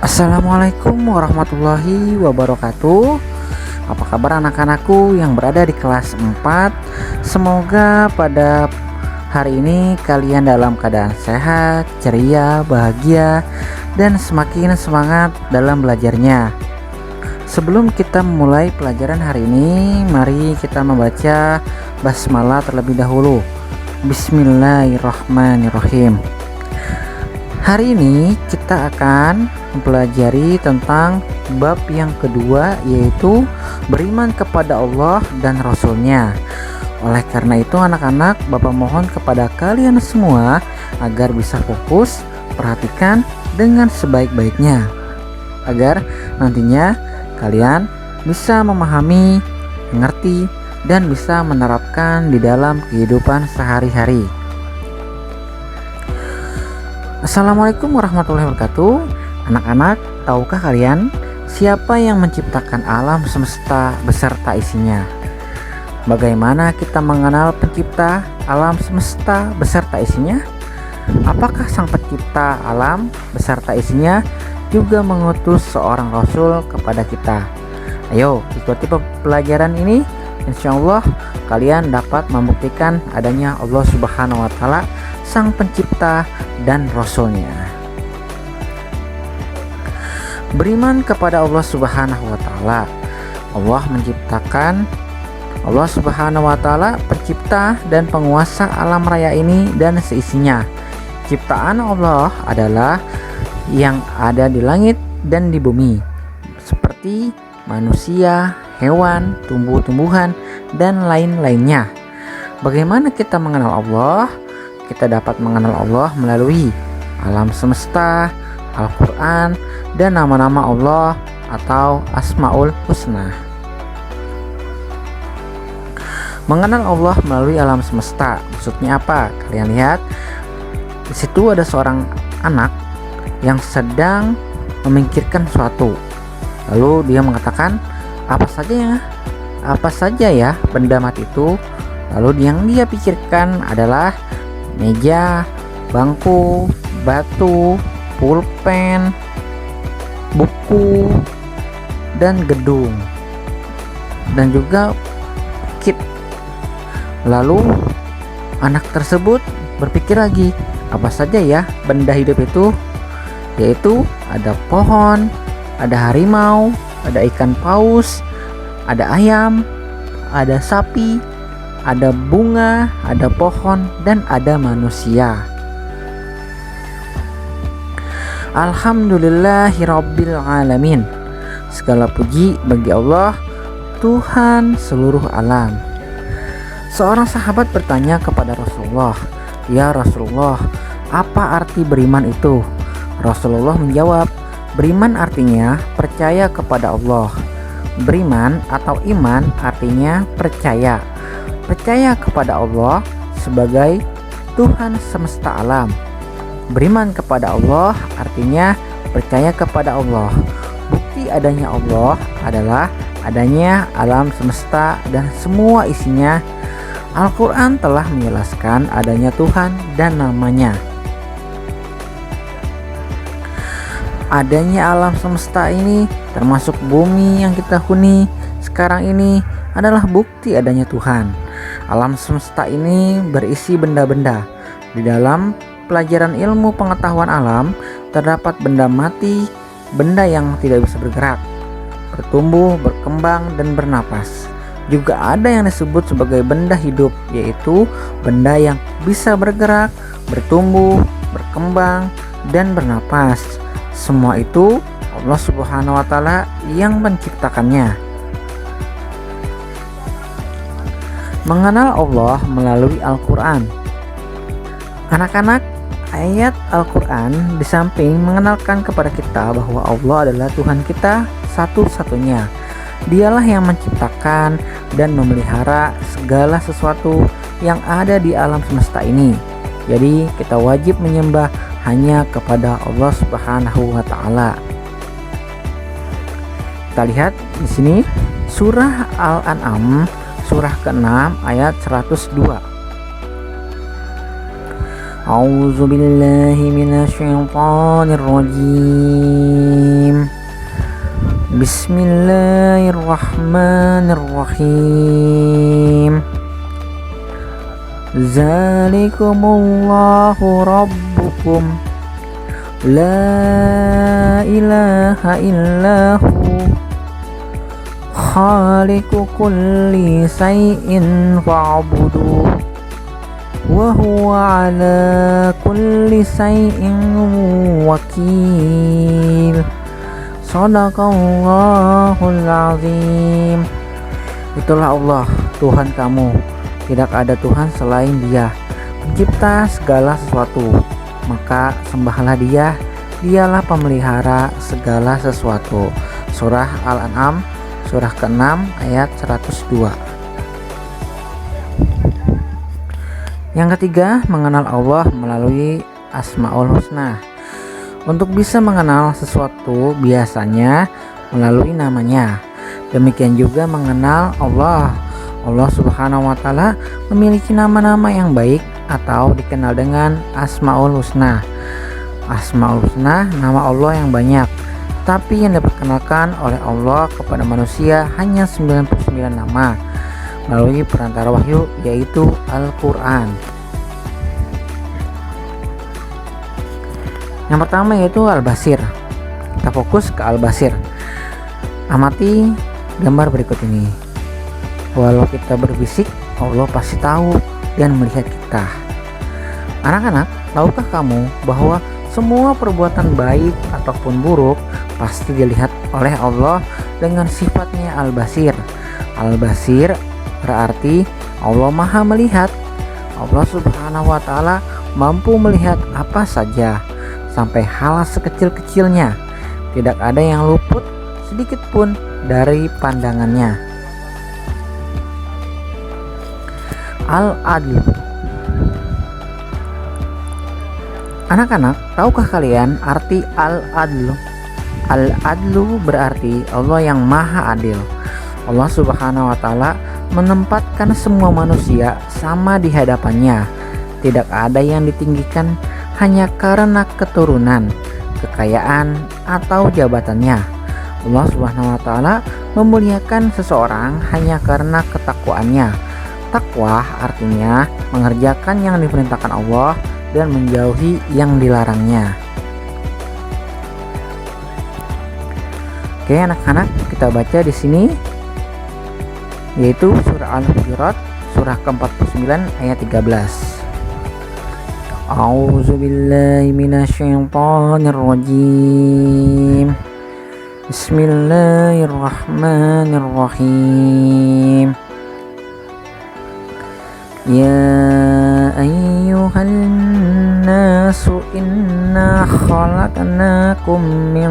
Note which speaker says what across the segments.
Speaker 1: Assalamualaikum warahmatullahi wabarakatuh. Apa kabar anak-anakku yang berada di kelas 4? Semoga pada hari ini kalian dalam keadaan sehat, ceria, bahagia, dan semakin semangat dalam belajarnya. Sebelum kita memulai pelajaran hari ini, mari kita membaca basmalah terlebih dahulu. Bismillahirrahmanirrahim. Hari ini kita akan mempelajari tentang bab yang kedua, yaitu beriman kepada Allah dan Rasul-Nya. Oleh karena itu anak-anak, Bapak mohon kepada kalian semua agar bisa fokus, perhatikan dengan sebaik-baiknya, agar nantinya kalian bisa memahami, mengerti, dan bisa menerapkan di dalam kehidupan sehari-hari. Assalamualaikum warahmatullahi wabarakatuh. Anak-anak, tahukah kalian siapa yang menciptakan alam semesta beserta isinya? Bagaimana kita mengenal pencipta alam semesta beserta isinya? Apakah sang pencipta alam beserta isinya juga mengutus seorang rasul kepada kita? Ayo ikuti pelajaran ini. Insya Allah kalian dapat membuktikan adanya Allah Subhanahu wa Ta'ala, sang pencipta dan rasulnya. Beriman kepada Allah Subhanahu wa Ta'ala. Allah Subhanahu wa Ta'ala pencipta dan penguasa alam raya ini dan seisinya. Ciptaan Allah adalah yang ada di langit dan di bumi, seperti manusia, hewan, tumbuh-tumbuhan, dan lain-lainnya. Bagaimana kita mengenal Allah? Kita dapat mengenal Allah melalui alam semesta, Al-Quran, dan nama-nama Allah atau Asmaul Husna. Mengenal Allah melalui alam semesta, maksudnya apa? Kalian lihat, di situ ada seorang anak yang sedang memikirkan sesuatu. Lalu dia mengatakan, apa saja ya benda mati itu? Lalu yang dia pikirkan adalah meja, bangku, batu, pulpen, buku, dan gedung, dan juga kit. Lalu anak tersebut berpikir lagi, apa saja ya benda hidup itu? Yaitu ada pohon, ada harimau, ada ikan paus, ada ayam, ada sapi, ada bunga, ada pohon, dan ada manusia. Alhamdulillahirabbil alamin. Segala puji bagi Allah, Tuhan seluruh alam. Seorang sahabat bertanya kepada Rasulullah, "Ya Rasulullah, apa arti beriman itu?" Rasulullah menjawab, "Beriman artinya percaya kepada Allah." Beriman atau iman artinya percaya. Percaya kepada Allah sebagai Tuhan semesta alam. Beriman kepada Allah artinya percaya kepada Allah. Bukti adanya Allah adalah adanya alam semesta dan semua isinya. Al-Quran telah menjelaskan adanya Tuhan dan namanya. Adanya alam semesta ini, termasuk bumi yang kita huni sekarang ini, adalah bukti adanya Tuhan. Alam semesta ini berisi benda-benda. Di dalam pelajaran ilmu pengetahuan alam terdapat benda mati, benda yang tidak bisa bergerak, bertumbuh, berkembang, dan bernapas. Juga ada yang disebut sebagai benda hidup, yaitu benda yang bisa bergerak, bertumbuh, berkembang, dan bernapas. Semua itu Allah Subhanahu wa Ta'ala yang menciptakannya. Mengenal Allah melalui Al-Quran. Anak-anak, ayat Al-Quran di samping mengenalkan kepada kita bahwa Allah adalah Tuhan kita satu-satunya. Dialah yang menciptakan dan memelihara segala sesuatu yang ada di alam semesta ini. Jadi kita wajib menyembah hanya kepada Allah Subhanahu wa Ta'ala. Kita lihat di sini surah Al-An'am surah ke-6 ayat 102. A'udzu billahi minasyaitonir rajim. Bismillahirrahmanirrahim. Zalikumullahu rabbukum la ilaha illahu khaliqu kulli syai'in fa'buduh wa huwa ala kulli syai'in wakil. Shadaqallahul azim. Itulah Allah, Tuhan kamu. Tidak ada Tuhan selain Dia, pencipta segala sesuatu. Maka sembahlah Dia, Dialah pemelihara segala sesuatu. Surah Al-An'am, surah ke-6 ayat 102. Yang ketiga, mengenal Allah melalui Asmaul Husna. Untuk bisa mengenal sesuatu biasanya melalui namanya. Demikian juga mengenal Allah. Allah Subhanahu wa Ta'ala memiliki nama-nama yang baik atau dikenal dengan Asmaul Husna. Asmaul Husna nama Allah yang banyak, tapi yang diperkenalkan oleh Allah kepada manusia hanya 99 nama melalui perantara wahyu, yaitu Al-Quran. Yang pertama yaitu Al-Basir. Kita fokus ke Al-Basir. Amati gambar berikut ini. Walau kita berbisik, Allah pasti tahu dan melihat kita. Anak-anak, tahukah kamu bahwa semua perbuatan baik ataupun buruk pasti dilihat oleh Allah dengan sifatnya Al-Basir. Al-Basir berarti Allah Maha melihat. Allah Subhanahu wa Ta'ala mampu melihat apa saja, sampai hal sekecil-kecilnya. Tidak ada yang luput sedikit pun dari pandangannya. Al-Adl. Anak-anak, tahukah kalian arti Al-Adl? Al-Adlu berarti Allah yang Maha Adil. Allah Subhanahu wa Ta'ala menempatkan semua manusia sama di hadapannya. Tidak ada yang ditinggikan hanya karena keturunan, kekayaan, atau jabatannya. Allah Subhanahu wa Ta'ala memuliakan seseorang hanya karena ketakwaannya. Takwa artinya mengerjakan yang diperintahkan Allah dan menjauhi yang dilarangnya. Oke anak-anak, kita baca di sini yaitu surah Al-Hujurat surah ke-49 ayat 13. A'udzu billahi minasyaitonir rajim. Bismillahirrahmanirrahim. Ya ayyuhan nasu inna khalaqnakum min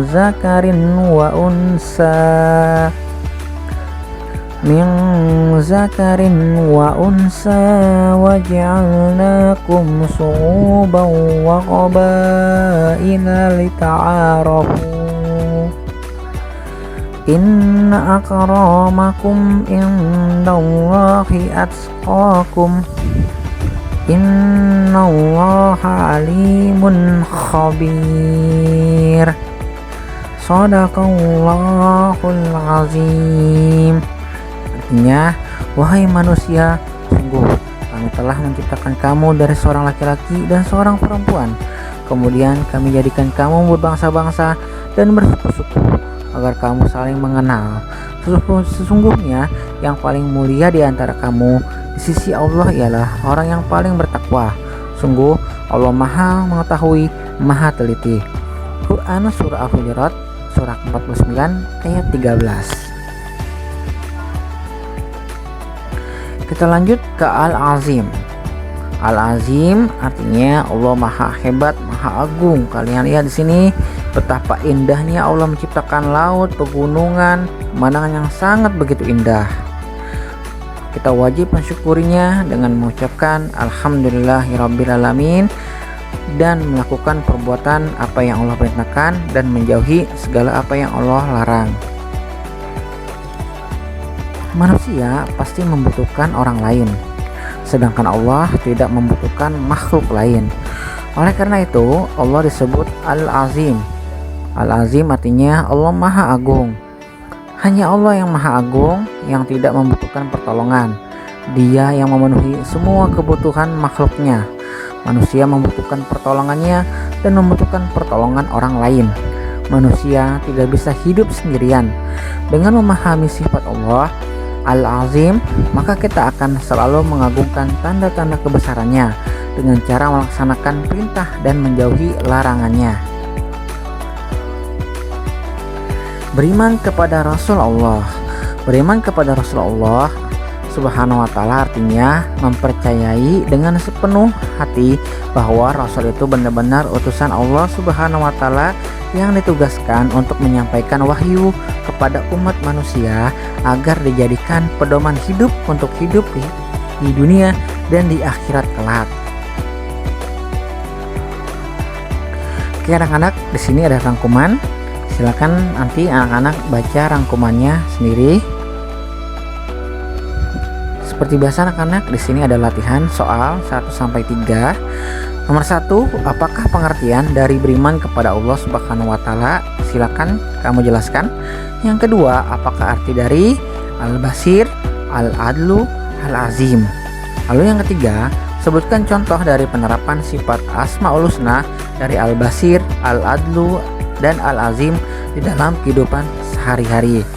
Speaker 1: zakarin wa unsa waja'alnakum syu'uban wa qabaila lita'arafu. Inna akramakum indallahi atqakum. Innallaha alimun khabir. Shadaqallahul azim. Artinya, wahai manusia, sungguh kami telah menciptakan kamu dari seorang laki-laki dan seorang perempuan. Kemudian kami jadikan kamu berbangsa-bangsa dan bersuku-suku agar kamu saling mengenal. Sesungguhnya yang paling mulia di antara kamu di sisi Allah ialah orang yang paling bertakwa. Sungguh Allah Maha mengetahui, Maha teliti. Quran surah Al-Hujurat surah 49 ayat 13. Kita lanjut ke Al-Azim. Al-Azim artinya Allah Maha Hebat, Maha Agung. Kalian lihat di sini betapa indahnya Allah menciptakan laut, pegunungan, pemandangan yang sangat begitu indah. Kita wajib mensyukurinya dengan mengucapkan Alhamdulillahirrabbilalamin dan melakukan perbuatan apa yang Allah perintahkan dan menjauhi segala apa yang Allah larang. Manusia pasti membutuhkan orang lain. sedangkan Allah tidak membutuhkan makhluk lain. Oleh karena itu, Allah disebut Al-Azim. Al-Azim artinya Allah Maha Agung. Hanya Allah yang Maha Agung yang tidak membutuhkan pertolongan. Dia yang memenuhi semua kebutuhan makhluknya. Manusia membutuhkan pertolongannya dan membutuhkan pertolongan orang lain. Manusia tidak bisa hidup sendirian. Dengan memahami sifat Allah Al-Azim, maka kita akan selalu mengagungkan tanda-tanda kebesarannya dengan cara melaksanakan perintah dan menjauhi larangannya. Beriman kepada Rasulullah. Beriman kepada Rasulullah Subhanahu wa ta'ala artinya mempercayai dengan sepenuh hati bahwa Rasul itu benar-benar utusan Allah Subhanahu wa ta'ala yang ditugaskan untuk menyampaikan wahyu kepada umat manusia agar dijadikan pedoman hidup untuk hidup di dunia dan di akhirat kelak. Oke anak-anak, di sini ada rangkuman. Silakan nanti anak-anak baca rangkumannya sendiri. Seperti biasa anak-anak, di sini ada latihan soal 1 sampai 3. Nomor 1, apakah pengertian dari beriman kepada Allah Subhanahu wa taala? Silakan kamu jelaskan. Yang kedua, apakah arti dari Al-Basir, Al-Adlu, Al-Azim? Lalu yang ketiga, sebutkan contoh dari penerapan sifat Asmaul Husna dari Al-Basir, Al-Adlu, dan Al-Azim di dalam kehidupan sehari-hari.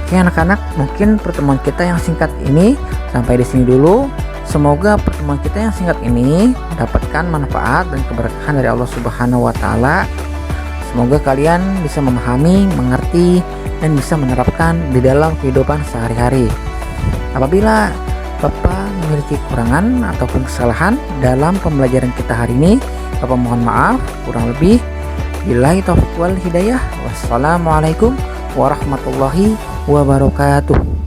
Speaker 1: Oke anak-anak, mungkin pertemuan kita yang singkat ini sampai di sini dulu. Semoga pertemuan kita yang singkat ini mendapatkan manfaat dan keberkahan dari Allah Subhanahu wa taala. Semoga kalian bisa memahami, mengerti, dan bisa menerapkan di dalam kehidupan sehari-hari. Apabila Bapak memiliki kekurangan ataupun kesalahan dalam pembelajaran kita hari ini, Bapak mohon maaf. Kurang lebih billahi taufiq wal hidayah. Wassalamualaikum warahmatullahi wabarakatuh.